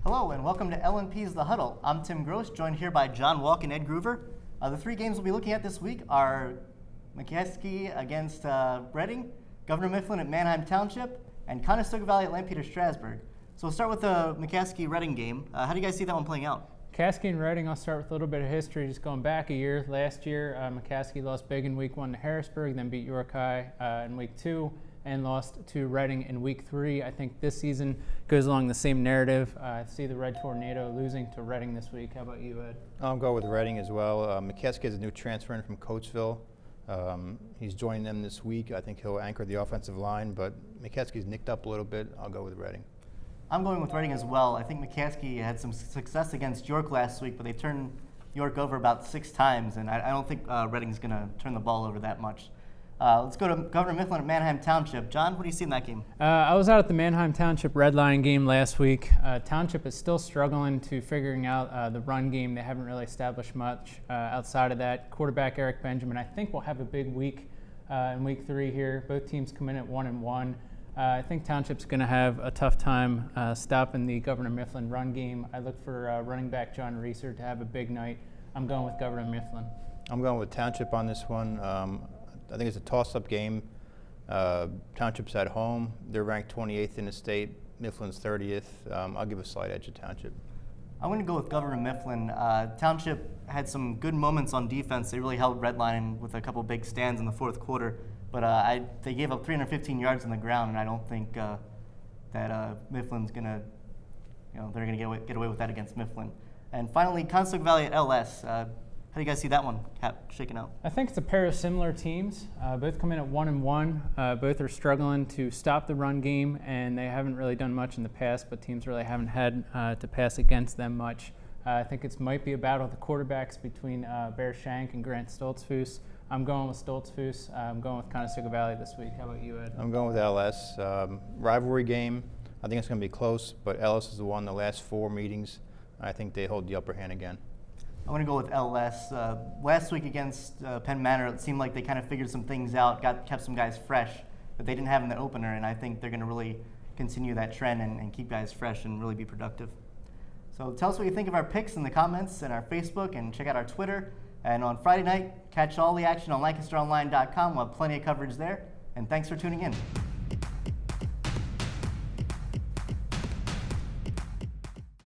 Hello and welcome to LNP's The Huddle. I'm Tim Gross, joined here by John Walk and Ed Gruver. The three games we'll be looking at this week are McCaskey against Reading, Governor Mifflin at Manheim Township, and Conestoga Valley at Lampeter Strasburg. So we'll start with the McCaskey-Reading game. How do you guys see that one playing out? McCaskey and Reading, I'll start with a little bit of history, just going back a year. Last year, McCaskey lost big in week 1 to Harrisburg, then beat York High in week 2, and lost to Reading in week 3. I think this season goes along the same narrative. I see the Red Tornado losing to Reading this week. How about you, Ed? I'll go with Reading as well. McCaskey has a new transfer in from Coatesville. He's joining them this week. I think he'll anchor the offensive line, but McCaskey's nicked up a little bit. I'll go with Reading. I'm going with Reading as well. I think McCaskey had some success against York last week, but they turned York over about 6 times, and I don't think Reading's going to turn the ball over that much. Let's go to Governor Mifflin at Manheim Township. John, what do you see in that game? I was out at the Manheim Township Red Lion game last week. Township is still struggling to figuring out the run game. They haven't really established much outside of that. Quarterback Eric Benjamin, I think, will have a big week in week 3 here. Both teams come in at 1-1. I think Township's going to have a tough time stopping the Governor Mifflin run game. I look for running back John Reeser to have a big night. I'm going with Governor Mifflin. I'm going with Township on this one. I think it's a toss-up game. Township's at home. They're ranked 28th in the state. Mifflin's 30th. I'll give a slight edge to Township. I'm going to go with Governor Mifflin. Township had some good moments on defense. They really held Redline with a couple big stands in the fourth quarter. But they gave up 315 yards on the ground, and I don't think that Mifflin's going to, they're going to get away with that against Mifflin. And finally, Conestoga Valley at LS. How do you guys see that one shaking out? I think it's a pair of similar teams. Both come in at 1-1. Both are struggling to stop the run game, and they haven't really done much in the past, but teams really haven't had to pass against them much. I think it might be a battle of the quarterbacks between Bear Shank and Grant Stoltzfus. I'm going with Stoltzfus. I'm going with Conestoga Valley this week. How about you, Ed? I'm going with LS. Rivalry game. I think it's going to be close, but LS has won the last 4 meetings. I think they hold the upper hand again. I'm going to go with LS. Last week against Penn Manor, it seemed like they kind of figured some things out, kept some guys fresh that they didn't have in the opener, and I think they're going to really continue that trend and keep guys fresh and really be productive. So tell us what you think of our picks in the comments and our Facebook, and check out our Twitter. And on Friday night, catch all the action on LancasterOnline.com. We'll have plenty of coverage there. And thanks for tuning in.